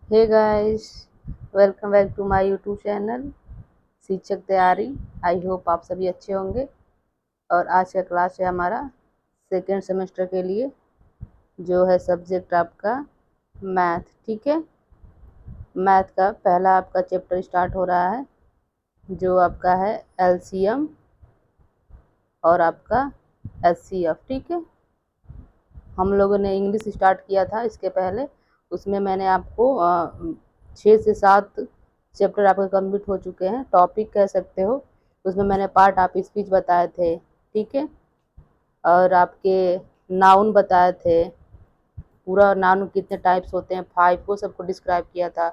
Hey guys, welcome back to my YouTube channel Shikshak Taiyari. I hope आप सभी अच्छे होंगे। और आज का क्लास है हमारा सेकेंड सेमेस्टर के लिए, जो है सब्जेक्ट आपका मैथ। ठीक है, मैथ का पहला आपका चैप्टर स्टार्ट हो रहा है, जो आपका है एलसीएम और आपका एचसीएफ। ठीक है, हम लोगों ने इंग्लिश स्टार्ट किया था इसके पहले, उसमें मैंने आपको 6 से 7 चैप्टर आपके कंप्लीट हो चुके हैं, टॉपिक कह सकते हो। उसमें मैंने पार्ट ऑफ स्पीच बताए थे, ठीक है, और आपके नाउन बताए थे, पूरा नाउन कितने टाइप्स होते हैं 5 को सबको डिस्क्राइब किया था।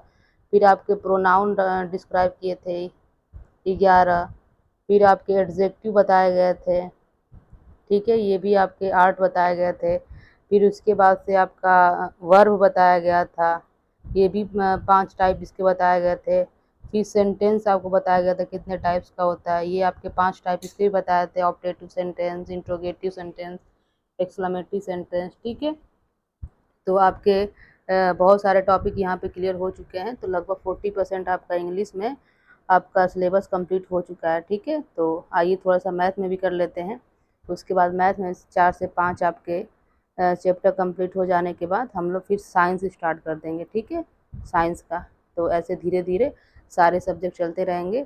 फिर आपके प्रोनाउन डिस्क्राइब किए थे 11। फिर आपके एडजेक्टिव बताए गए थे, ठीक है, ये भी आपके 8 बताए गए थे। फिर उसके बाद से आपका वर्ब बताया गया था, ये भी 5 टाइप इसके बताए गए थे। फिर सेंटेंस आपको बताया गया था कितने टाइप्स का होता है, ये आपके 5 टाइप इसके भी बताए थे, optative sentence, interrogative sentence, exclamatory sentence. ठीक है, तो आपके बहुत सारे टॉपिक यहाँ पे क्लियर हो चुके हैं, तो लगभग 40% आपका इंग्लिश में आपका सिलेबस कंप्लीट हो चुका है। ठीक है, तो आइए थोड़ा सा मैथ में भी कर लेते हैं। उसके बाद मैथ में 4 से 5 आपके चैप्टर कंप्लीट हो जाने के बाद हम लोग फिर साइंस स्टार्ट कर देंगे। ठीक है, साइंस का तो ऐसे धीरे धीरे सारे सब्जेक्ट चलते रहेंगे।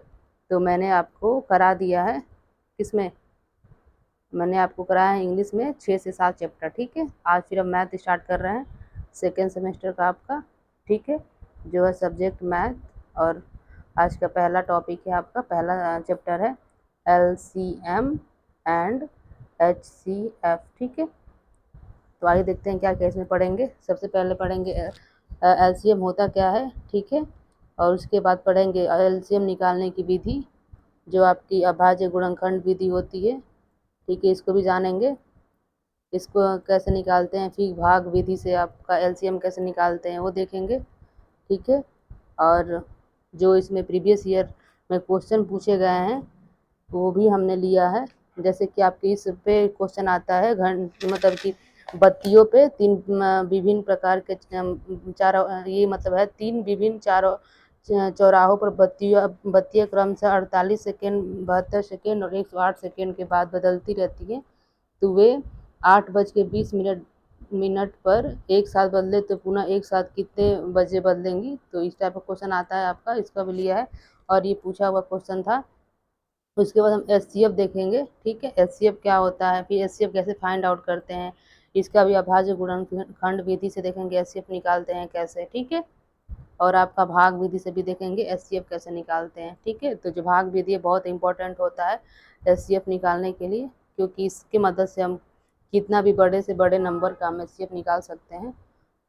तो मैंने आपको करा दिया है किसमें, मैंने आपको कराया है इंग्लिश में 6 से 7 चैप्टर। ठीक है, आज फिर हम मैथ स्टार्ट कर रहे हैं सेकेंड सेमेस्टर का आपका। ठीक है, जो है सब्जेक्ट मैथ, और आज का पहला टॉपिक है, आपका पहला चैप्टर है एलसीएम एंड एचसीएफ। ठीक है, तो आइए देखते हैं क्या क्या इसमें पढ़ेंगे। सबसे पहले पढ़ेंगे एलसीएम होता क्या है, ठीक है, और उसके बाद पढ़ेंगे एलसीएम निकालने की विधि, जो आपकी अभाज्य गुणनखंड विधि होती है। ठीक है, इसको भी जानेंगे, इसको कैसे निकालते हैं। फिर भाग विधि से आपका एलसीएम कैसे निकालते हैं वो देखेंगे। ठीक है, और जो इसमें प्रीवियस ईयर में क्वेश्चन पूछे गए हैं वो भी हमने लिया है। जैसे कि आपके इस पे क्वेश्चन आता है घन, मतलब कि बत्तियों पे 3 विभिन्न प्रकार के चार, ये मतलब है 3 विभिन्न चौराहों पर बत्तियाँ क्रमशः 48 सेकेंड, 72 सेकेंड और 108 सेकेंड के बाद बदलती रहती हैं। तो वे 8:20 मिनट पर एक साथ बदले तो पुनः एक साथ कितने बजे बदलेंगी। तो इस टाइप का क्वेश्चन आता है आपका, इसका भी लिया है और ये पूछा हुआ क्वेश्चन था। उसके बाद हम एचसीएफ देखेंगे। ठीक है, एचसीएफ क्या होता है, फिर एचसीएफ कैसे फाइंड आउट करते हैं, इसका भी अभाज्य गुणनखंड विधि से देखेंगे एचसीएफ निकालते हैं कैसे। ठीक है, और आपका भाग विधि से भी देखेंगे एचसीएफ कैसे निकालते हैं। ठीक है, तो जो भाग विधि है बहुत इंपॉर्टेंट होता है एचसीएफ निकालने के लिए, क्योंकि इसकी मदद से हम कितना भी बड़े से बड़े नंबर का हम एचसीएफ निकाल सकते हैं,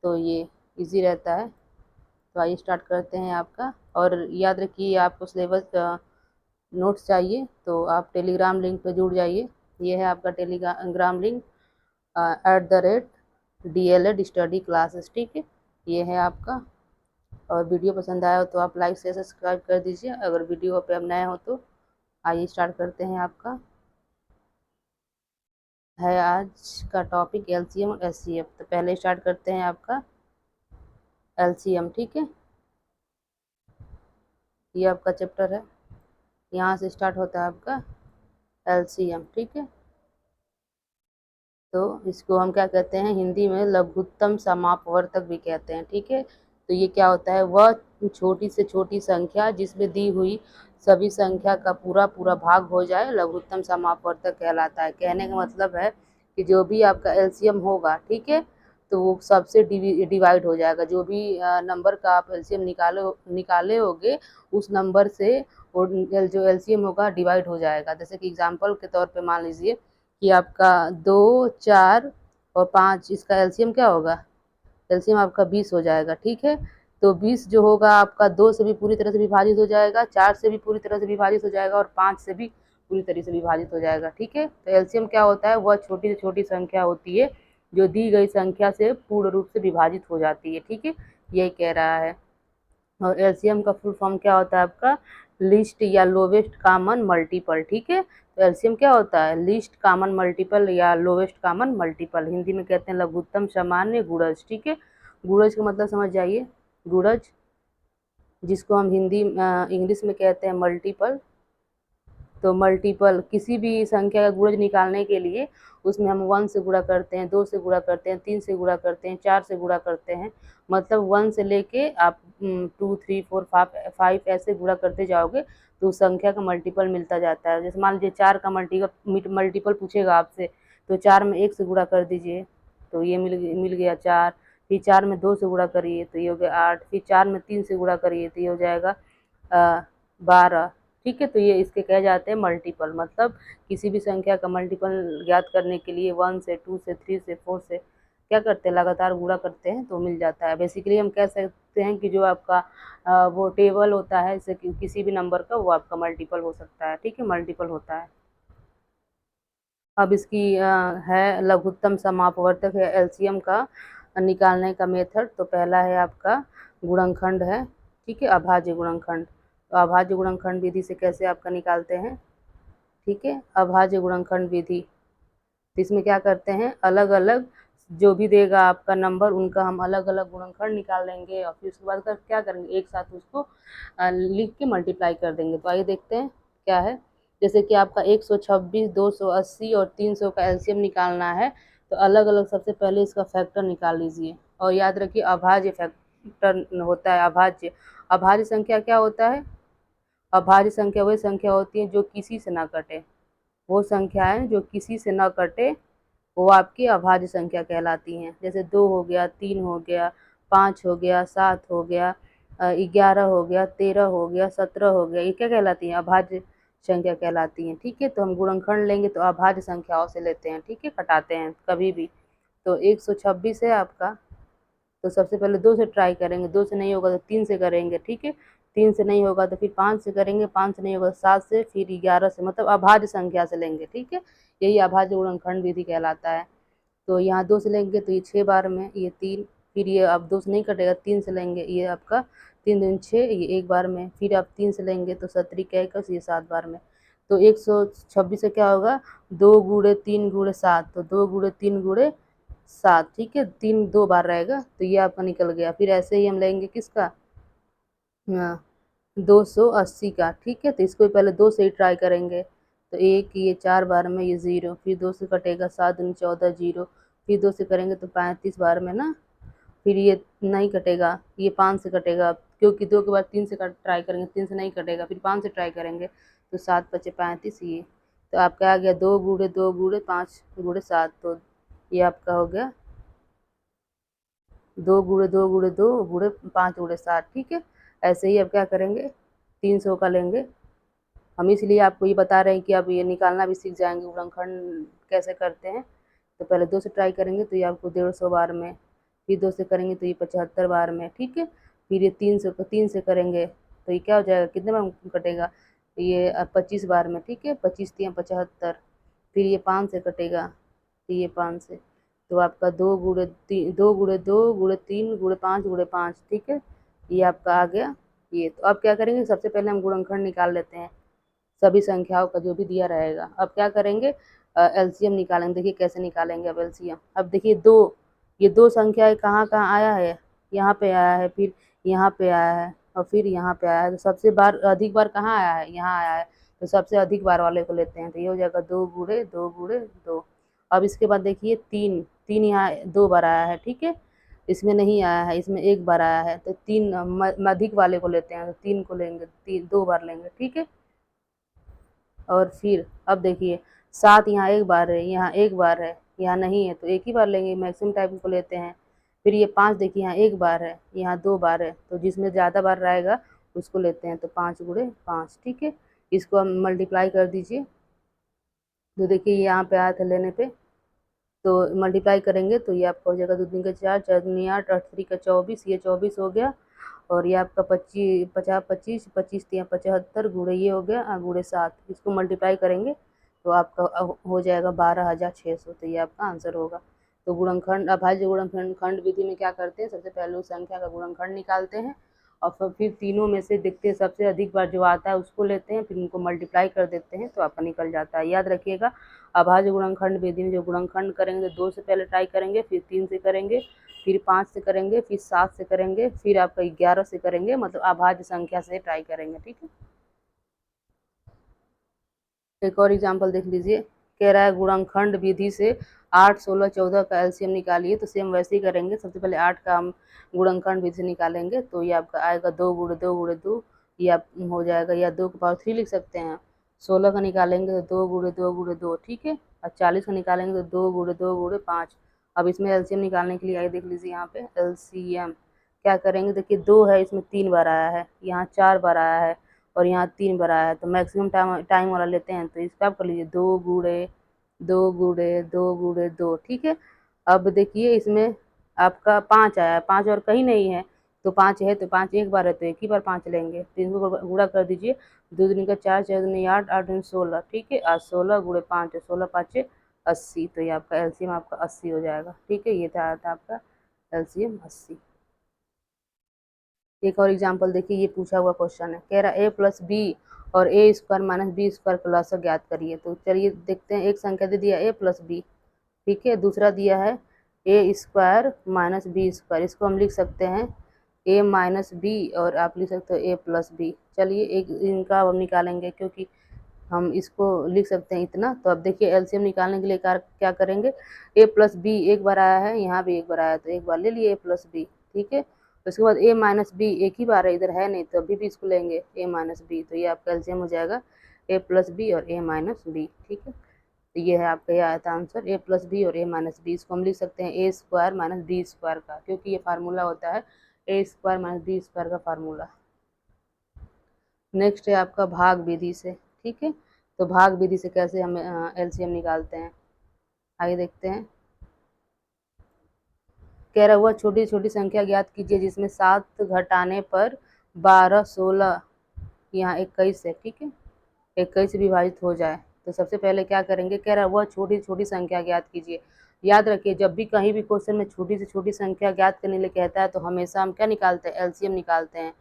तो ये इजी रहता है। तो आइए स्टार्ट करते हैं आपका। और याद रखिए, आपको सिलेबस नोट्स चाहिए तो आप टेलीग्राम लिंक पर जुड़ जाइए। ये है आपका Telegram link, @DLED study classes. ठीक है, ये है आपका। और वीडियो पसंद आया हो तो आप लाइक से सब्सक्राइब कर दीजिए, अगर वीडियो पे आप नए हो तो। आइए स्टार्ट करते हैं। आपका है आज का टॉपिक एलसीएम और एचसीएफ। तो पहले स्टार्ट करते हैं आपका एलसीएम। ठीक है, ये आपका चैप्टर है, यहाँ से स्टार्ट होता है आपका एलसीएम। ठीक है, तो इसको हम क्या कहते हैं हिंदी में, लघुत्तम समापवर्तक भी कहते हैं। ठीक है, तो ये क्या होता है, वह छोटी से छोटी संख्या जिसमें दी हुई सभी संख्या का पूरा पूरा भाग हो जाए, लघुत्तम समापवर्तक कहलाता है। कहने का मतलब है कि जो भी आपका एलसीएम होगा, ठीक है, तो वो सबसे डिवाइड हो जाएगा। जो भी नंबर का आप एलसीएम निकाले होगे, उस नंबर से वो जो एलसीएम होगा डिवाइड हो जाएगा। जैसे कि एग्जाम्पल के तौर पे मान लीजिए कि आपका 2, 4 और 5, इसका एलसीएम क्या होगा, एलसीएम आपका 20 हो जाएगा। ठीक है, तो 20 जो होगा आपका 2 से भी पूरी तरह से विभाजित हो जाएगा, 4 से भी पूरी तरह से विभाजित हो जाएगा और 5 से भी पूरी तरह से विभाजित हो जाएगा। ठीक है, तो एलसीएम क्या होता है, वह छोटी से छोटी संख्या होती है जो दी गई संख्या से पूर्ण रूप से विभाजित हो जाती है। ठीक है, यही कह रहा है। और एलसीएम का फुल फॉर्म क्या होता है आपका, लिस्ट या लोवेस्ट कॉमन मल्टीपल। ठीक है, तो एलसीएम क्या होता है, लिस्ट कॉमन मल्टीपल या लोवेस्ट कॉमन मल्टीपल, हिंदी में कहते हैं लघुत्तम सामान्य गुणज। ठीक है, गुणज का मतलब समझ जाइए, गुणज, जिसको हम हिंदी इंग्लिश में कहते हैं मल्टीपल। तो मल्टीपल किसी भी संख्या का गुणज निकालने के लिए उसमें हम 1 से गुणा करते हैं, 2 से गुणा करते हैं, 3 से गुणा करते हैं, 4 से गुणा करते हैं। मतलब 1 से लेके आप 2, 3, 4, 5 ऐसे गुणा करते जाओगे तो उस संख्या का मल्टीपल मिलता जाता है। जैसे मान लीजिए 4 का मल्टीपल पूछेगा आपसे, तो 4 में 1 से गुणा कर दीजिए तो ये मिल गया 4। फिर 4 में 2 से गुणा करिए तो ये हो गया 8। फिर 4 में 3 से गुणा करिए तो ये हो जाएगा 12। ठीक है, तो ये इसके कहे जाते हैं मल्टीपल। मतलब किसी भी संख्या का मल्टीपल ज्ञात करने के लिए 1 से 2 से 3 से 4 से क्या करते हैं, लगातार गुणा करते हैं तो मिल जाता है। बेसिकली हम कह सकते हैं कि जो आपका वो टेबल होता है जैसे कि किसी भी नंबर का वो आपका मल्टीपल हो सकता है। ठीक है, मल्टीपल होता है। अब इसकी है लघुत्तम समापवर्तक है एलसीएम का निकालने का मेथड। तो पहला है आपका गुणनखंड है। ठीक है, अभाज्य गुणनखंड। तो अभाज्य गुणनखंड विधि से कैसे आपका निकालते हैं। ठीक है, अभाज्य गुणनखंड विधि, तो इसमें क्या करते हैं, अलग अलग जो भी देगा आपका नंबर उनका हम अलग अलग गुणनखंड निकाल लेंगे और फिर उसके बाद क्या करेंगे, एक साथ उसको लिख के मल्टीप्लाई कर देंगे। तो आइए देखते हैं क्या है। जैसे कि आपका 126, 280 और 300 का एलसीएम निकालना है तो अलग अलग सबसे पहले इसका फैक्टर निकाल लीजिए। और याद रखिए अभाज्य फैक्टर होता है। अभाज्य अभाज्य संख्या क्या होता है, अभाज्य संख्या वही संख्या होती है जो किसी से ना कटे। वो संख्याएं जो किसी से न कटे वो आपकी अभाज्य संख्या कहलाती हैं। जैसे 2 हो गया, 3 हो गया, 5 हो गया, 7 हो गया, 11 हो गया, 13 हो गया, 17 हो गया, ये क्या कहलाती हैं, अभाज्य संख्या कहलाती हैं। ठीक है, तो हम गुणनखंड लेंगे तो अभाज्य संख्याओं से लेते हैं। ठीक है, घटाते हैं कभी भी। तो 126 है आपका, तो सबसे पहले 2 से ट्राई करेंगे, 2 से नहीं होगा तो 3 से करेंगे। ठीक है, 3 से नहीं होगा तो फिर 5 से करेंगे, 5 से नहीं होगा तो 7 से, फिर 11 से, मतलब अभाज्य संख्या से लेंगे। ठीक है, यही अभाज्य गुणनखंड विधि कहलाता है। तो यहाँ 2 से लेंगे तो ये 6 बार में, ये 3, फिर ये अब 2 से नहीं कटेगा, 3 से लेंगे, ये आपका 3 दूनी 6, ये 1 बार में, फिर आप 3 से लेंगे तो 17 का 21, ये 7 बार में। तो 126 से क्या होगा, 2 गुणे 3 गुणे 7, तो 2 गुणे 3 गुणे 7। ठीक है, 3 2 बार रहेगा तो ये आपका निकल गया। फिर ऐसे ही हम लेंगे किसका, 280 का। ठीक है, तो इसको पहले 2 से ही ट्राई करेंगे तो 1, ये 4 बार में, ये 0, फिर 2 से कटेगा, 7 दूनी 14, 0, फिर 2 से करेंगे तो 35 बार में ना, फिर ये नहीं कटेगा, ये 5 से कटेगा क्योंकि 2 के बाद 3 से ट्राई करेंगे, 3 से नहीं कटेगा, फिर 5 से ट्राई करेंगे तो 7 बचे 35, ये तो आपका आ गया 2 गुणे 2 गुणे 5 गुणे 7, तो ये आपका हो गया 2 गुणे 2 गुणे 2 गुणे 5 गुणे 7। ठीक है, ऐसे ही अब क्या करेंगे, 300 का लेंगे। हम इसलिए आपको ये बता रहे हैं कि अब ये निकालना भी सीख जाएंगे, गुणनखंड कैसे करते हैं। तो पहले 2 से ट्राई करेंगे तो ये आपको 150 बार में, फिर 2 से करेंगे तो ये 75 बार में। ठीक है, फिर ये 300 को 3 से करेंगे तो ये क्या हो जाएगा, कितने बार कटेगा, ये 25 बार में। ठीक है, 25 3 75, फिर ये 5 से कटेगा तो ये 5 से, तो आपका 2 गुणे 2 गुणे 2 गुणे 3 गुणे 5 गुणे 5। ठीक है, ये आपका आ गया ये। तो अब क्या करेंगे, सबसे पहले हम गुणनखंड निकाल लेते हैं सभी संख्याओं का जो भी दिया रहेगा। अब क्या करेंगे, एलसीएम निकालेंगे। देखिए कैसे निकालेंगे अब एलसीएम। अब देखिए ये दो संख्याएं कहाँ कहाँ आया है, यहाँ पे आया है, फिर यहाँ पे आया है और फिर यहाँ पे आया है। तो सबसे बार अधिक बार कहाँ आया है, यहाँ आया है, तो सबसे अधिक बार वाले को लेते हैं। तो ये हो जाएगा 2 गुणे 2 गुणे 2। अब इसके बाद देखिए 3 3 यहाँ 2 बार आया है। ठीक है, इसमें नहीं आया है, इसमें 1 बार आया है, तो 3 अधिक वाले को लेते हैं, तो 3 को लेंगे, 2 बार लेंगे। ठीक है, और फिर अब देखिए 7 यहाँ 1 बार है, यहाँ 1 बार है, यहाँ नहीं है तो 1 ही बार लेंगे, मैक्सिमम टाइप को लेते हैं। फिर ये 5 देखिए यहाँ 1 बार है, यहाँ 2 बार है, तो जिसमें ज़्यादा बार रहेगा उसको लेते हैं, तो 5 गुणे 5। ठीक है, इसको हम मल्टीप्लाई कर दीजिए। तो देखिए यहाँ पे आया था लेने पे, तो मल्टीप्लाई करेंगे तो ये आपका हो जाएगा 2 दूनी का 4, 4 दूनी 8, 8 3 का 24, ये 24 हो गया। और ये आपका 25 50 25 25 3 75 गुणे ये हो गया गुणे 7, इसको मल्टीप्लाई करेंगे तो आपका हो जाएगा 12,600। तो ये आपका आंसर होगा। तो गुणनखंड अभाज्य गुणनखंड खंड विधि में क्या करते हैं, सबसे पहले उस संख्या का गुणनखंड निकालते हैं और फिर तीनों में से देखते हैं सबसे अधिक बार जो आता है उसको लेते हैं, फिर उनको मल्टीप्लाई कर देते हैं तो आपका निकल जाता है। याद रखिएगा अभाज्य गुणनखंड विधि में जो गुणनखंड करेंगे तो 2 से पहले ट्राई करेंगे, फिर 3 से करेंगे, फिर 5 से करेंगे, फिर 7 से करेंगे, फिर आपका 11 से करेंगे, मतलब अभाज्य संख्या से ट्राई करेंगे। ठीक है, एक और एग्जाम्पल देख लीजिए। कह रहा है गुणनखंड विधि से 8, 16, 14 का एलसीएम निकालिए। तो सेम वैसे ही करेंगे। सबसे पहले 8 का हम गुणनखंड विधि से निकालेंगे, तो ये आपका आएगा 2 गुणे 2 गुणे 2, ये आप हो जाएगा, या 2 की पावर 3 लिख सकते हैं। 16 का निकालेंगे तो 2 गुणे 2 गुणे 2, ठीक है। और 40 का निकालेंगे तो 2 गुणे 2 गुणे 5। अब इसमें एलसीएम निकालने के लिए आइए देख लीजिए, यहाँ पे एलसीएम क्या करेंगे। देखिए 2 है, इसमें 3 बार आया है, यहाँ 4 बार आया है, और यहाँ 3 बार आया है। तो मैक्सिमम टाइम वाला लेते हैं, तो इसका आप कर लीजिए 2 गुणे 2 गुणे 2 गुणे 2, ठीक है। अब देखिए इसमें आपका 5 आया है, 5 और कहीं नहीं है, तो 5 है, तो 5 एक बार है, तो एक ही बार 5 लेंगे। तो इसको गुणा कर दीजिए, 2 दूनी का 4, 4 दूनी 8, 8 दूनी 16, ठीक है। और 16 गुणे 5, 16 5 80, तो ये आपका एलसीएम आपका 80 हो जाएगा। ठीक है, ये था आपका एलसीएम 80। एक और एग्जाम्पल देखिए, ये पूछा हुआ क्वेश्चन है। कह रहा है a+b और a square minus B square का लॉग ज्ञात करिए। तो चलिए देखते हैं। एक संख्या दे दिया a+b, ठीक है। दूसरा दिया है a square minus B square, इसको हम लिख सकते हैं a माइनस बी, और आप लिख सकते हो a+b। चलिए एक इनका हम निकालेंगे, क्योंकि हम इसको लिख सकते हैं इतना। तो अब देखिए एलसीएम निकालने के लिए क्या करेंगे। a+b एक बार आया है, यहाँ भी एक बार आया, तो एक बार ले लिए a+b, ठीक है। तो उसके बाद a माइनस बी एक ही बार है, इधर है नहीं, तो अभी भी इसको लेंगे a माइनस बी। तो ये आपका एलसीएम हो जाएगा a+b और a माइनस बी, ठीक है। तो ये है आपका, यह आया था आंसर a+b और a माइनस बी। इसको हम लिख सकते हैं a square minus B square का, क्योंकि ये फार्मूला होता है a square minus B square का फार्मूला। नेक्स्ट है आपका भाग विधि से, ठीक है। तो भाग विधि से कैसे हम एलसीएम निकालते हैं, आइए देखते हैं। कह रहा हुआ छोटी छोटी संख्या ज्ञात कीजिए जिसमें 7 घटाने पर 12, 16, यहाँ 21 है, ठीक है, 21 से विभाजित हो जाए। तो सबसे पहले क्या करेंगे। कह रहा है वह छोटी छोटी संख्या ज्ञात कीजिए। याद रखिए, जब भी कहीं भी क्वेश्चन में छोटी से छोटी संख्या ज्ञात करने के लिए कहता है, तो हमेशा हम क्या निकालते हैं, एलसीएम निकालते हैं।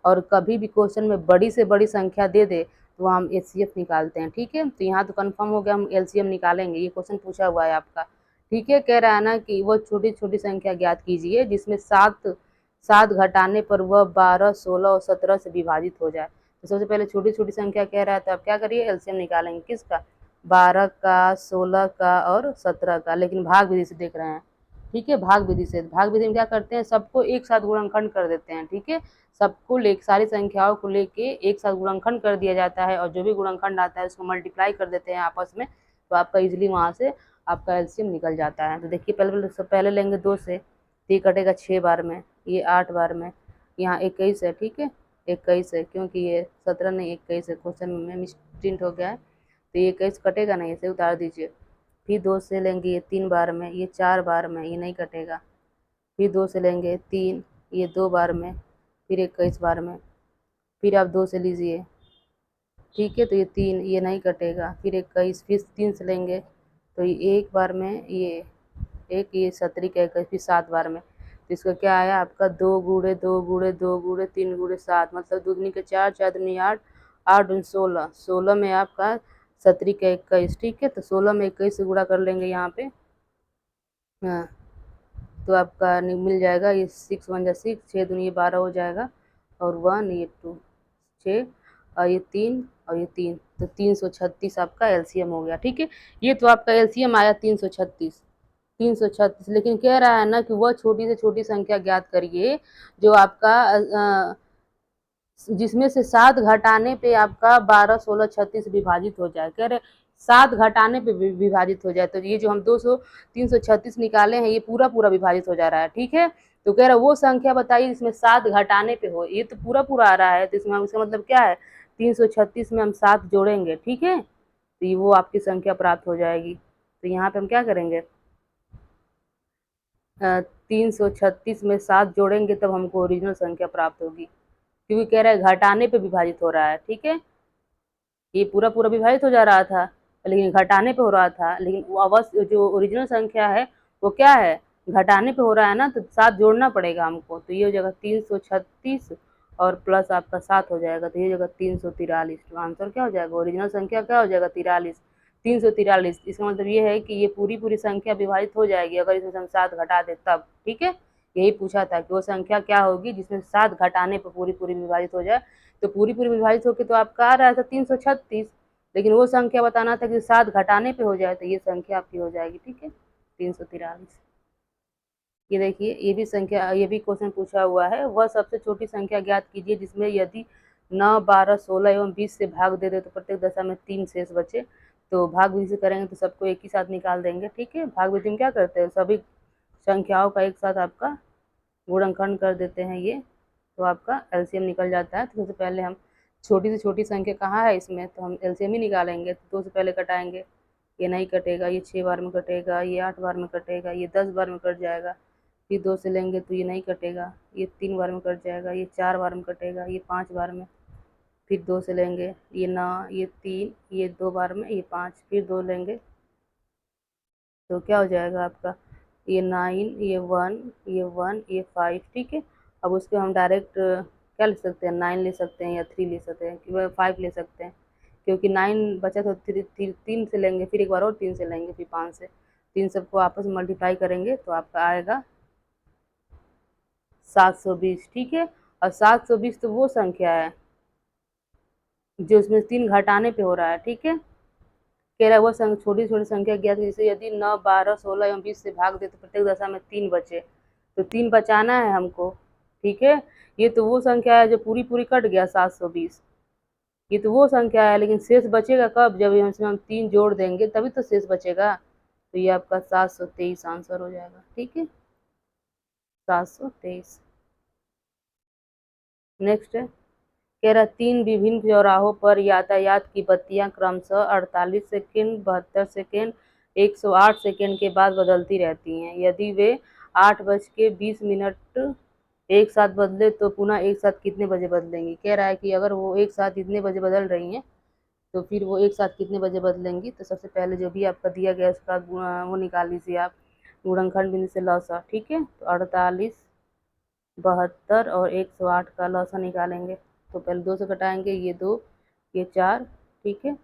और कभी भी क्वेश्चन में बड़ी से बड़ी संख्या दे दे, तो हम एचसीएफ निकालते हैं, ठीक है। तो यहाँ तो कंफर्म हो गया, हम एलसीएम निकालेंगे। ये क्वेश्चन पूछा हुआ है आपका, ठीक है। कह रहा है ना कि वो छोटी छोटी संख्या ज्ञात कीजिए जिसमें 7 घटाने पर वह 12, 16 और 17 से विभाजित हो जाए। तो सबसे पहले छोटी छोटी संख्या कह रहा है, तो आप क्या करिए, एलसीएम निकालेंगे। किसका, 12 का, 16 का और 17 का, लेकिन भाग विधि से देख रहे हैं, ठीक है। भाग विधि से, भाग विधि में क्या करते हैं, सबको एक साथ गुणनखंड कर देते हैं, ठीक है। सबको ले, सारी संख्याओं को लेके एक साथ गुणनखंड कर दिया जाता है, और जो भी गुणनखंड आता है उसको मल्टीप्लाई कर देते हैं आपस में, तो आपका इजीली वहाँ से आपका एलसीएम निकल जाता है। तो देखिए पहले लेंगे 2 से, तो ये कटेगा 6 बार में, ये 8 बार में, यहाँ 21 है, ठीक है, 21 है, क्योंकि ये 17 नहीं 21 है, क्वेश्चन में मिसप्रिंट हो गया है। तो ये 21 कटेगा नहीं, इसे उतार दीजिए। फिर 2 से लेंगे, ये 3 बार में, ये 4 बार में, ये नहीं कटेगा। फिर 2 से लेंगे 3, ये 2 बार में, फिर 21 बार में। फिर आप 2 से लीजिए, ठीक है, तो ये 3, ये नहीं कटेगा। फिर 21, फिर 3 से लेंगे, तो ये एक बार में, ये एक, ये 17 का 21, फिर 7 बार में। तो इसका क्या आया आपका, 2 गुणे 2 गुणे 2 गुणे 3 गुणे 7, मतलब 2 दूनी के 4, 4 दूनी 8, 8 दूनी 16, 16 में आपका 17 का 21, ठीक है। तो 16 में 21 से गुणा कर लेंगे यहाँ पे, हाँ, तो आपका मिल जाएगा, ये 6 1 जा 6, 6 दूनी ये 12 हो जाएगा, और 1 ये 2 6, और ये 3 और ये 3, तो 336 आपका एलसीएम हो गया, ठीक है। ये तो आपका एलसीएम आया 336, 336। लेकिन कह रहा है ना कि वह छोटी से छोटी संख्या ज्ञात करिए जो आपका जिसमें से 7 घटाने पे आपका 12, 16, 36 विभाजित हो जाए। कह रहे 7 घटाने पे विभाजित हो जाए, तो ये जो हम 336 निकाले हैं, ये पूरा पूरा विभाजित हो जा रहा है, ठीक है। तो कह रहा वो संख्या बताइए जिसमें 7 घटाने पे हो, ये तो पूरा पूरा आ रहा है, तो इसमें इसका मतलब क्या है, 336 में हम 7 जोड़ेंगे, ठीक है, तो ये वो आपकी संख्या प्राप्त हो जाएगी। तो यहाँ पे हम क्या करेंगे, 336 में 7 जोड़ेंगे, तब हमको ओरिजिनल संख्या प्राप्त होगी, क्योंकि कह रहा है घटाने पे विभाजित हो रहा है, ठीक है। ये पूरा पूरा विभाजित हो जा रहा था, लेकिन घटाने पे हो रहा था, लेकिन वो अवश्य जो ओरिजिनल संख्या है वो क्या है, घटाने पे हो रहा है ना, तो 7 जोड़ना पड़ेगा हमको। तो ये हो जाएगा 336 और प्लस आपका 7 हो जाएगा, तो ये हो जाएगा 343। तो आंसर क्या हो जाएगा, ओरिजिनल संख्या क्या हो जाएगा, 43। 343। इसका मतलब ये है कि ये पूरी पूरी संख्या विभाजित हो जाएगी अगर इसमें हम 7 घटा दे तब। ठीक है, यही पूछा था कि वो संख्या क्या होगी जिसमें 7 घटाने पर पूरी पूरी विभाजित हो जाए। तो पूरी पूरी विभाजित होकर तो आपका आ रहा था 336, लेकिन वो संख्या बताना था कि 7 घटाने पे हो जाए, तो ये संख्या आपकी हो जाएगी। ठीक है, 343। ये देखिए, ये भी संख्या, ये भी क्वेश्चन पूछा हुआ है। वह सबसे छोटी संख्या ज्ञात कीजिए जिसमें यदि 9, 12, 16 एवं 20 से भाग दे दे तो प्रत्येक दशा में 3 शेष बचे। तो भाग विधि से करेंगे तो सबको एक ही साथ निकाल देंगे। ठीक है, भाग विधि में क्या करते हैं, सभी संख्याओं का एक साथ आपका गुणनखंड कर देते हैं ये, तो आपका एलसीएम निकल जाता है। तो सबसे पहले हम छोटी से छोटी संख्या कहाँ है इसमें, तो हम एलसीएम ही निकालेंगे। तो 2 से पहले कटाएंगे, ये नहीं कटेगा, ये 6 बार में कटेगा, ये 8 बार में कटेगा, ये 10 बार में कट जाएगा। फिर 2 से लेंगे तो ये नहीं कटेगा, ये 3 बार में कट जाएगा, ये 4 बार में कटेगा, ये 5 बार में। फिर 2 से लेंगे, ये 9, ये 3, ये 2 बार में, ये 5, फिर 2 लेंगे तो क्या हो जाएगा आपका, ये 9, ये 1, ये 1, ये 5। ठीक है, अब उसको हम डायरेक्ट क्या ले सकते हैं, 9 ले सकते हैं या 3 ले सकते हैं, 5 ले सकते हैं, क्योंकि 9 बचा तो 3 से लेंगे, फिर एक बार और 3 से लेंगे, फिर 5 से। 3 सबको आपस में मल्टीप्लाई करेंगे तो आपका आएगा 720। ठीक है, और 720 तो वो संख्या है जो उसमें 3 घटाने पे हो रहा है। ठीक है, कह रहा है वो छोटी छोटी संख्या ज्ञात जैसे यदि 9, 12, 16 एवं 20 से भाग दे तो प्रत्येक दशा में 3 बचे। तो 3 बचाना है हमको। ठीक है, ये तो वो संख्या है जो पूरी पूरी कट गया 720, ये तो वो संख्या है, लेकिन शेष बचेगा कब, जब इसमें हम 3 जोड़ देंगे तभी तो शेष बचेगा। तो ये आपका 723 आंसर हो जाएगा। ठीक है, 723। नेक्स्ट है, कह रहा 3 विभिन्न चौराहों पर यातायात की बत्तियां क्रमशः 48 सेकेंड, 72 सेकेंड, 108 सेकेंड के बाद बदलती रहती हैं। यदि वे 8:20 एक साथ बदले तो पुनः एक साथ कितने बजे बदलेंगी। कह रहा है कि अगर वो एक साथ इतने बजे बदल रही हैं तो फिर वो एक साथ कितने बजे बदलेंगी। तो सबसे पहले जो भी आपका दिया गया उसका वो निकाल लीजिए आप, गुणनखंड बिंदु से लौसा। ठीक है, तो 48, 72 और 108 का लौसा निकालेंगे। तो पहले 2 से घटाएंगे, ये 2, ये 4। ठीक है,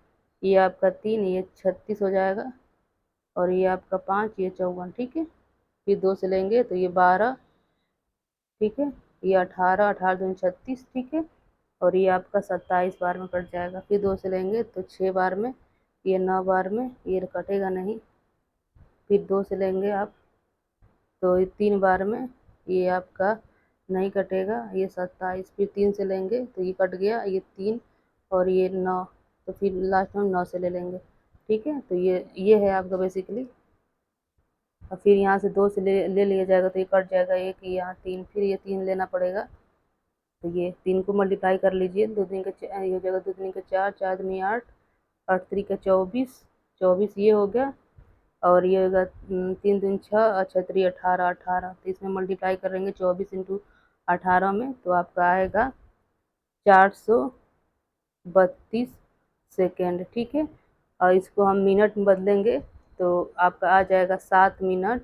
ये आपका 3, ये 36 हो जाएगा, और ये आपका 5, ये 54। ठीक है, फिर 2 से लेंगे तो ये 12। ठीक है, ये 18, 18 दूनी 36। ठीक है, और ये आपका 27 बार में कट जाएगा। फिर 2 से लेंगे तो 6 बार में, ये 9 बार में, ये कटेगा नहीं। फिर 2 से लेंगे आप तो ये 3 बार में, ये आपका नहीं कटेगा, ये 27। फिर 3 से लेंगे तो ये कट गया, ये 3 और ये 9। तो फिर लास्ट में 9 से ले लेंगे। ठीक है, तो ये है आपका बेसिकली। और फिर यहाँ से 2 से ले लिया जाएगा तो ये कट जाएगा, एक यहाँ 3, फिर ये 3 लेना पड़ेगा। तो ये 3 को मल्टीप्लाई कर लीजिए, 2 3 का ये हो जाएगा, 2 3 का 4, 4 दूनी 8, 8 3 का 24, 24 ये हो गया, और ये होगा 3 दूनी 6 और 6 3 18, 18। तो इसमें मल्टीप्लाई करेंगे 24 इंटू 18 में, तो आपका आएगा 432 सेकेंड। ठीक है, और इसको हम मिनट में बदलेंगे तो आपका आ जाएगा 7 मिनट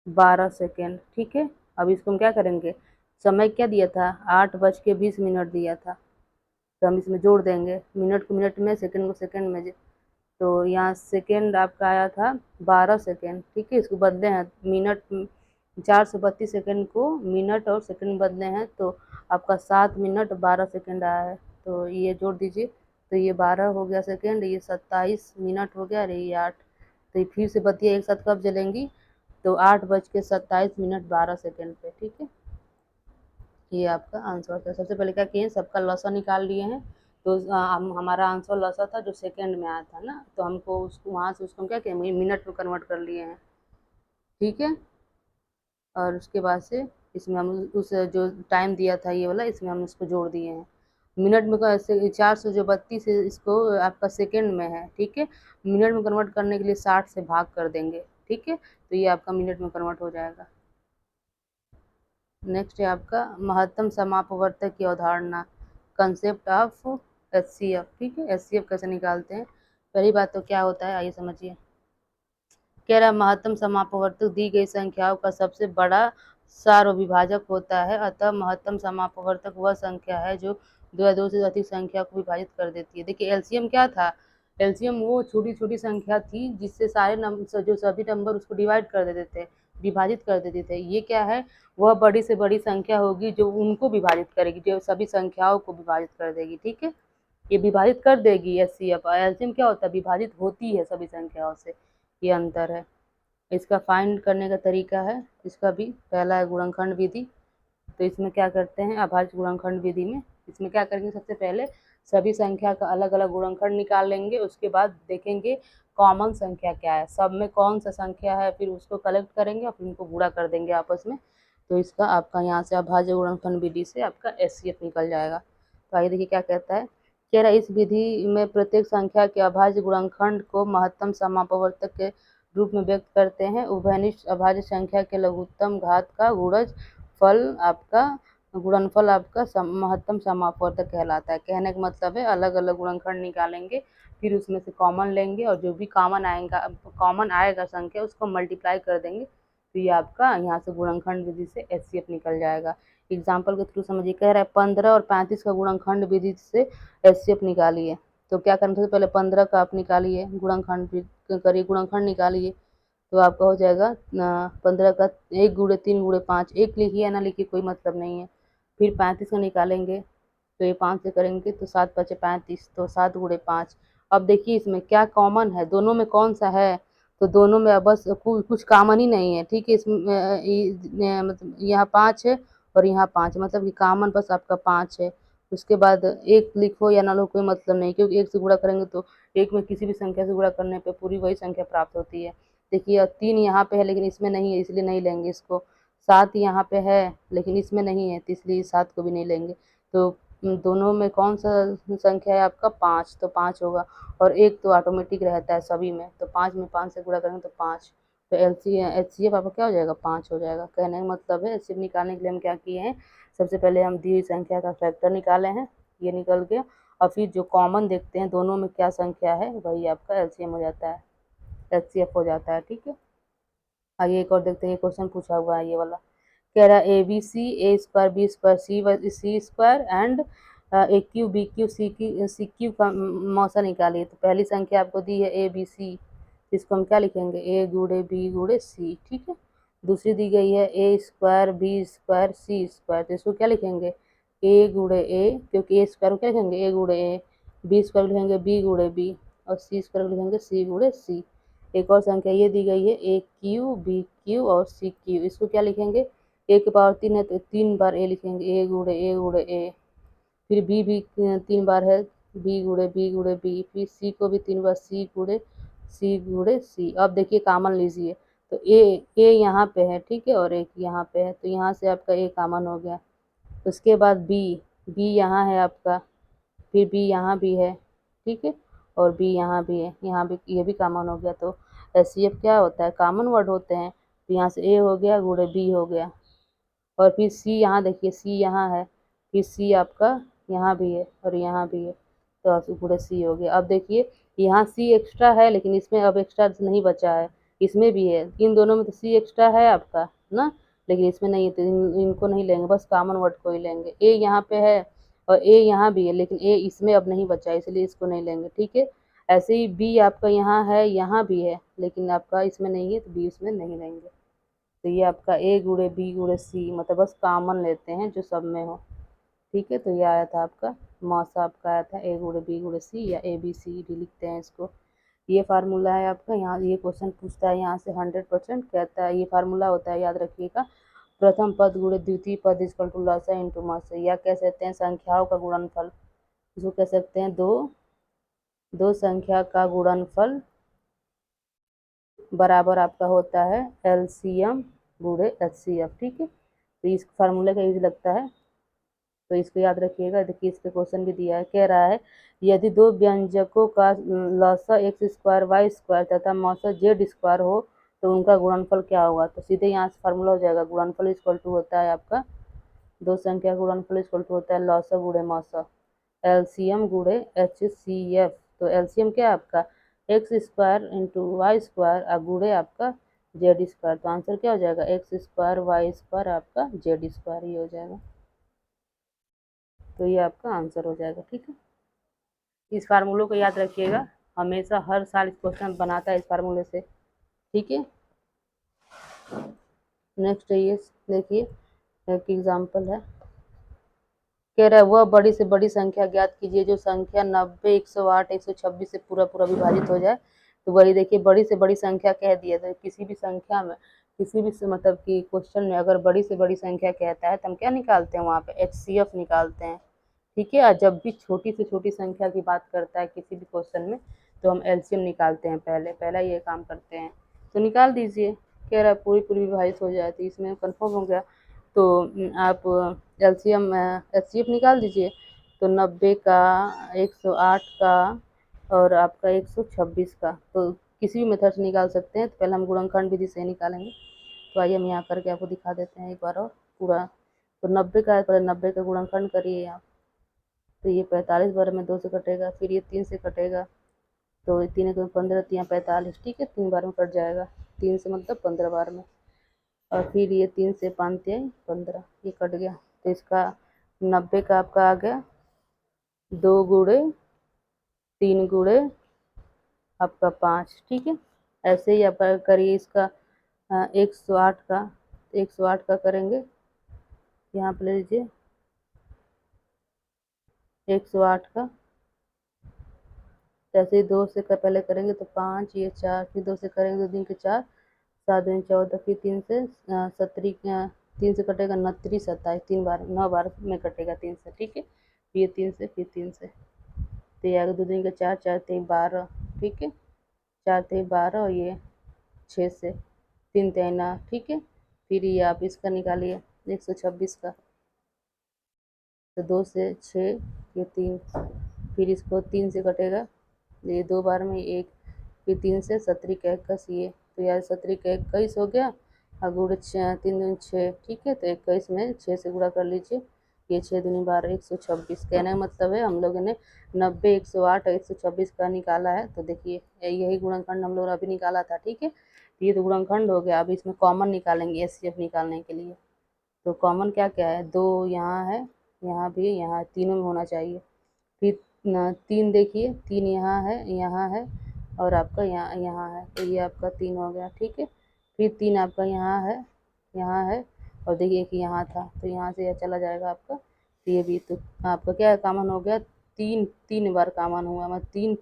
12 सेकेंड। ठीक है, अब इसको हम क्या करेंगे, समय क्या दिया था, 8:20 दिया था, तो हम इसमें जोड़ देंगे मिनट को मिनट में, सेकंड को सेकंड में। तो यहाँ सेकंड आपका आया था 12 सेकंड। ठीक है, इसको बदले हैं मिनट, 432 सेकंड को मिनट और सेकंड बदले हैं तो आपका 7 मिनट 12 सेकंड आया है। तो ये जोड़ दीजिए, तो ये 12 हो गया सेकंड, ये 27 मिनट हो गया, ये 8। तो ये फिर से बत्तियाँ एक साथ कब जलेंगी, तो 8:27 12 सेकंड पे। ठीक है, ये आपका आंसर था। सबसे पहले क्या किए, सबका लॉसा निकाल लिए हैं। तो हम हमारा आंसर लॉसा था जो सेकंड में आया था ना, तो हमको उसको वहाँ से उसको हम क्या किए, मिनट में कन्वर्ट कर लिए हैं। ठीक है, और उसके बाद से इसमें हम उस जो टाइम दिया था ये वाला, इसमें हम इसको जोड़ दिए हैं। मिनट में ऐसे 432 है, इसको आपका सेकंड में है। ठीक है, मिनट में कन्वर्ट करने के लिए 60 से भाग कर देंगे। ठीक है, तो ये आपका मिनट में कन्वर्ट हो जाएगा। नेक्स्ट है आपका महत्तम समापवर्तक की अवधारणा, कंसेप्ट ऑफ एचसीएफ। ठीक है, एचसीएफ कैसे निकालते हैं, पहली बात तो क्या होता है आइए समझिए। कह रहा महत्तम समापवर्तक दी गई संख्याओं का सबसे बड़ा सार्वविभाजक होता है, अतः महत्तम समापवर्तक वह संख्या है जो 2 या 2 से अधिक संख्या को विभाजित कर देती है। देखिए एलसीएम क्या था, एलसीएम वो छोटी छोटी संख्या थी जिससे सारे नंबर, जो सभी नंबर उसको डिवाइड कर देते थे, विभाजित कर देते थे। ये क्या है, वह बड़ी से बड़ी संख्या होगी जो उनको विभाजित करेगी, जो सभी संख्याओं को विभाजित कर देगी। ठीक है, ये विभाजित कर देगी एचसीएफ। एलसीएम क्या होता है, विभाजित होती है सभी संख्याओं से, ये अंतर है। इसका फाइंड करने का तरीका है, इसका भी पहला है गुणनखंड विधि। तो इसमें क्या करते हैं, अभाज्य गुणनखंड विधि में इसमें क्या करेंगे, सबसे पहले सभी संख्या का अलग अलग गुणनखंड निकाल लेंगे, उसके बाद देखेंगे कॉमन संख्या क्या है, सब में कौन सा संख्या है, फिर उसको कलेक्ट करेंगे और फिर उनको गुणा कर देंगे आपस में। तो इसका आपका यहाँ से अभाज्य गुणनखंड विधि से आपका एचसीएफ निकल जाएगा। तो आइए देखिए क्या कहता है, कह रहा है इस विधि में प्रत्येक संख्या के अभाज्य गुणनखंड को महत्तम समापवर्तक के रूप में व्यक्त करते हैं। उभयनिष्ठ अभाज्य संख्या के लघुत्तम घात का गुणनफल आपका महत्तम समापवर्तक कहलाता है। कहने का मतलब है अलग अलग गुणनखंड निकालेंगे, फिर उसमें से कॉमन लेंगे और जो भी कॉमन आएगा संख्या उसको मल्टीप्लाई कर देंगे, तो ये आपका यहाँ से गुणनखंड विधि से एचसीएफ निकल जाएगा। एग्जाम्पल के थ्रू समझिए, कह रहा है 15 और 35 का गुणनखंड विधि से एचसीएफ निकालिए। तो क्या करना है, पहले 15 का आप निकालिए, गुणनखंड करिए, गुणनखंड निकालिए, तो आपका हो जाएगा 15 का 1 गुणे 3 गुणे 5, एक लिखिए ना लिखिए कोई मतलब नहीं है। फिर 35 का निकालेंगे, तो ये 5 से करेंगे तो 7 5 35, तो 7 गुणे 5। अब देखिए इसमें क्या कॉमन है, दोनों में कौन सा है, तो दोनों में बस कुछ कॉमन ही नहीं है। ठीक है, इसमें मतलब यहाँ 5 है और यहाँ 5, मतलब कि कॉमन बस आपका 5 है। उसके बाद एक लिखो या ना लो कोई मतलब नहीं, क्योंकि एक से गुणा करेंगे तो एक में किसी भी संख्या से गुणा करने पे पूरी वही संख्या प्राप्त होती है। देखिए 3 यहाँ पे है लेकिन इसमें नहीं है, इसलिए नहीं लेंगे इसको। 7 यहाँ पे है लेकिन इसमें नहीं है, तो इसलिए 7 को भी नहीं लेंगे। तो दोनों में कौन सा संख्या है आपका, 5, तो 5 होगा। और एक तो ऑटोमेटिक रहता है सभी में, तो 5 में 5 से गुणा करेंगे तो 5, तो एचसीएफ आपका क्या हो जाएगा, 5 हो जाएगा। कहने का मतलब है एचसीएफ निकालने के लिए हम क्या किए हैं, सबसे पहले हम दी हुई संख्या का फैक्टर निकाले हैं, ये निकल गया, और फिर जो कॉमन देखते हैं दोनों में क्या संख्या है वही आपका एलसीएम हो जाता है, एचसीएफ हो जाता है। ठीक है, आइए एक और देखते हैं, ये क्वेश्चन पूछा हुआ है ये वाला। कह रहा है A B C A square B square C square and A cube B cube C cube का मौसा निकालिए। तो पहली संख्या आपको दी है ए बी सी, इसको हम क्या लिखेंगे, ए गुणे बी गुणे सी। ठीक है, दूसरी दी गई है ए square B square C square, तो इसको क्या लिखेंगे, ए गुणे ए, क्योंकि ए स्क्वायर को क्या लिखेंगे, ए गुणे ए, बी स्क्वायर लिखेंगे बी गुणे बी, और सी स्क्वायर लिखेंगे सी गुणे सी। एक और संख्या ये दी गई है ए क्यू बी क्यू और सी क्यू, इसको क्या लिखेंगे, ए के पावर 3 है तो 3 बार ए लिखेंगे, ए गुणे ए। फिर भी 3 बार है, बी गुणे बी, फिर सी को भी 3 बार सी गुणे सी। अब देखिए कॉमन लीजिए, तो ए यहाँ पे है, ठीक है, और एक यहाँ पे है, तो यहाँ से आपका ए कॉमन हो गया। उसके बाद बी यहाँ है आपका, फिर बी यहाँ भी है, ठीक है, और बी यहाँ भी है, यहाँ भी, ये भी कॉमन हो गया। तो एचसीएफ क्या होता है, कॉमन वर्ड होते हैं। तो यहाँ से ए हो गया गुणे बी हो गया, और फिर सी यहाँ देखिए, सी यहाँ है, फिर सी आपका यहाँ भी है और यहाँ भी है, तो पूरे सी हो गया। अब देखिए यहाँ सी एक्स्ट्रा है लेकिन इसमें अब एक्स्ट्रा नहीं बचा है, इसमें भी है, इन दोनों में तो सी एक्स्ट्रा है आपका ना, लेकिन इसमें नहीं है, तो इनको नहीं लेंगे, बस कॉमन वर्ड को ही लेंगे। ए यहाँ पे है और ए यहाँ भी है, लेकिन ए इसमें अब नहीं बचा है इसलिए इसको नहीं लेंगे। ठीक है, ऐसे ही बी आपका यहाँ है, यहाँ भी है, लेकिन आपका इसमें नहीं है तो बी उसमें नहीं लेंगे। तो ये आपका ए गुणे बी गुणे सी, मतलब बस कॉमन लेते हैं जो सब में हो। ठीक है, तो ये आया था आपका मौसा, आपका आया था ए गुणे बी गुणे सी, या ए बी सी भी लिखते हैं इसको। ये फार्मूला है आपका, यहाँ ये क्वेश्चन पूछता है यहाँ से 100% कहता है, ये फार्मूला होता है, याद रखिएगा, प्रथम पद गुणे द्वितीय पद इक्वल टू लसा इंटू मसा, या कह सकते हैं संख्याओं का गुणनफल, इसको कह सकते हैं दो संख्या का गुणनफल बराबर आपका होता है एलसीएम गुणे एचसीएफ। ठीक है, तो इस फार्मूले का यूज लगता है, तो इसको याद रखिएगा। देखिए इस पे क्वेश्चन भी दिया है, कह रहा है यदि दो व्यंजकों का लसा एक्स स्क्वायर वाई स्क्वायर तथा मौसा जेड स्क्वायर हो तो उनका गुणनफल क्या होगा। तो सीधे यहाँ से फार्मूला हो जाएगा, गुणनफल इक्वल टू होता है आपका, दो संख्या गुणनफल इक्वल टू होता है लसा गुणे मौसा, एलसीएम गुणे एचसीएफ। तो एलसीएम क्या है आपका, X square into Y square गुणे आपका जेड स्क्वायर, तो आंसर क्या हो जाएगा, एक्स स्क्वायर वाई स्क्वायर आपका जेड स्क्वायर, ही हो जाएगा। तो ये आपका आंसर हो जाएगा। ठीक है, इस फार्मूलों को याद रखिएगा। हमेशा हर साल इस क्वेश्चन बनाता है इस फार्मूले से, ठीक है। नेक्स्ट है ये देखिए, एक एग्जाम्पल है, कह रहा है वह बड़ी से बड़ी संख्या ज्ञात कीजिए जो संख्या 90, 108, 126 से पूरा पूरा विभाजित हो जाए। तो वही देखिए, बड़ी से बड़ी संख्या कह दिया, तो किसी भी संख्या में, किसी भी मतलब कि क्वेश्चन में अगर बड़ी से बड़ी संख्या कहता है तो हम क्या निकालते हैं, वहाँ पे HCF निकालते हैं, ठीक है। और जब भी छोटी से छोटी संख्या की बात करता है किसी भी क्वेश्चन में तो हम LCM निकालते हैं, पहला ये काम करते हैं। तो निकाल दीजिए, कह रहा है पूरी पूरी विभाजित हो जाए, तो इसमें कन्फर्म हो गया। तो आप LCM HCF निकाल दीजिए। तो 90 का, 108 का और आपका 126 का, तो किसी भी मेथड से निकाल सकते हैं। तो पहले हम गुणनखंड विधि से निकालेंगे। तो आइए हम यहाँ करके आपको दिखा देते हैं एक बार और पूरा। तो 90 का है, पहले 90 का गुणनखंड करिए आप। तो ये 45 बार में 2 से कटेगा, फिर ये 3 से कटेगा, तो 3 2 15, 3 45, ठीक है, 3 बार में कट जाएगा, 3 से मतलब 15 बार में। और फिर ये 3 से 5 3 15, ये कट गया। तो इसका 90 का आपका आ गया 2 गुणे 3 गुणे आपका 5, ठीक है। ऐसे ही आप करिए इसका 108 का, 108 का करेंगे, यहाँ पे ले लीजिए 108 का। जैसे ही 2 से पहले करेंगे तो 5, ये 4, फिर 2 से करेंगे तो 2 के 4, 7 दूनी 14, फिर 3 से 17, 3 से कटेगा 29, 27, 3 बार 9 बार में कटेगा 3 से, ठीक है। ये 3 से, फिर 3 से, तो ये आगे 2 दूनी के 4, 4 3 12, ठीक है, 4 3 12, और ये 6 से 3 3 9, ठीक है। फिर ये आप इसका निकालिए 126 का। तो 2 से 6, ये 3, फिर इसको 3 से कटेगा, ये 2 बार में 1, फिर 3 से 17 का 21, ये तो यार 17 का 21 हो गया, और गुणे 3 दूनी 6, ठीक है। तो 21 में 6 से गुणा कर लीजिए, ये 6 दूनी 12, 126। कहने का मतलब है हम लोगों ने 90, 108 और 126 का निकाला है। तो देखिए यही गुणनखंड हम लोग अभी निकाला था, ठीक है। ये तो गुणनखंड हो गया। अब इसमें कॉमन निकालेंगे HCF निकालने के लिए। तो कॉमन क्या क्या है, 2 यहाँ है, यहाँ भी है, यहाँ तीनों में होना चाहिए। फिर 3 देखिए, 3 यहाँ है और आपका यहाँ है, तो ये आपका 3 हो गया, ठीक है। फिर 3 आपका यहाँ है और देखिए कि यहाँ था, तो यहाँ से यह चला जाएगा आपका, तो ये भी, तो आपका क्या कॉमन हो गया, 3 बार कॉमन हुआ, मतलब 3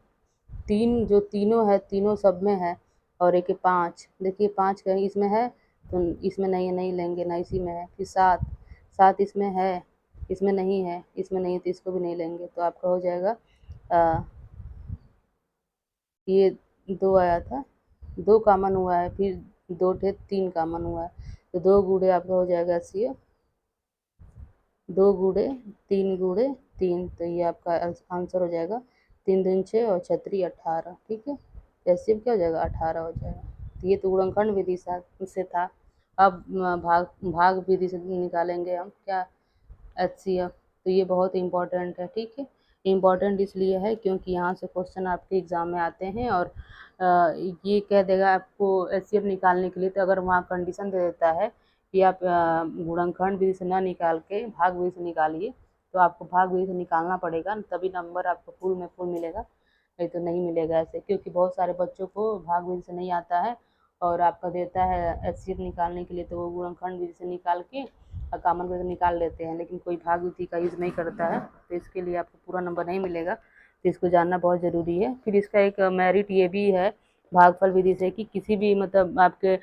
3 जो तीनों है, तीनों सब में है। और एक 5, देखिए 5 कहीं इसमें है तो इसमें नहीं लेंगे, ना इसी में है। फिर 7 इसमें है, इसमें नहीं है, इसमें नहीं, तो इसको भी नहीं लेंगे। तो आपका हो जाएगा ये 2 आया था, 2 कॉमन हुआ है, फिर 2 थे, 3 कॉमन हुआ है। तो 2 गुणे आपका हो जाएगा HCF, 2 गुणे 3 गुणे 3, तो ये आपका आंसर हो जाएगा 3 दूनी 6 और 6 3 18, ठीक है। HCF क्या हो जाएगा, 18 हो जाएगा। तो ये तो गुणनखंड विधि से था। अब भाग विधि से निकालेंगे हम क्या, HCF। तो ये बहुत इंपॉर्टेंट है, ठीक है। इम्पॉर्टेंट इसलिए है क्योंकि यहाँ से क्वेश्चन आपके एग्ज़ाम में आते हैं, और ये कह देगा आपको HCF निकालने के लिए। तो अगर वहाँ कंडीशन दे देता है कि आप गुणनखंड विधि से ना निकाल के भाग विधि से निकालिए, तो आपको भाग विधि से निकालना पड़ेगा, तभी नंबर आपको फुल में फुल मिलेगा, नहीं तो नहीं मिलेगा ऐसे। क्योंकि बहुत सारे बच्चों को भाग विधि से नहीं आता है और आपका देता है HCF निकालने के लिए, तो वो गुणनखंड विधि से निकाल के कॉमन करके निकाल लेते हैं, लेकिन कोई भाग विधि का यूज़ नहीं करता है, तो इसके लिए आपको पूरा नंबर नहीं मिलेगा। तो इसको जानना बहुत ज़रूरी है। फिर इसका एक मेरिट ये भी है भागफल विधि से कि किसी भी मतलब आपके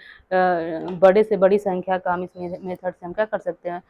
बड़े से बड़ी संख्या का हम इस मेथड से हम क्या कर सकते हैं,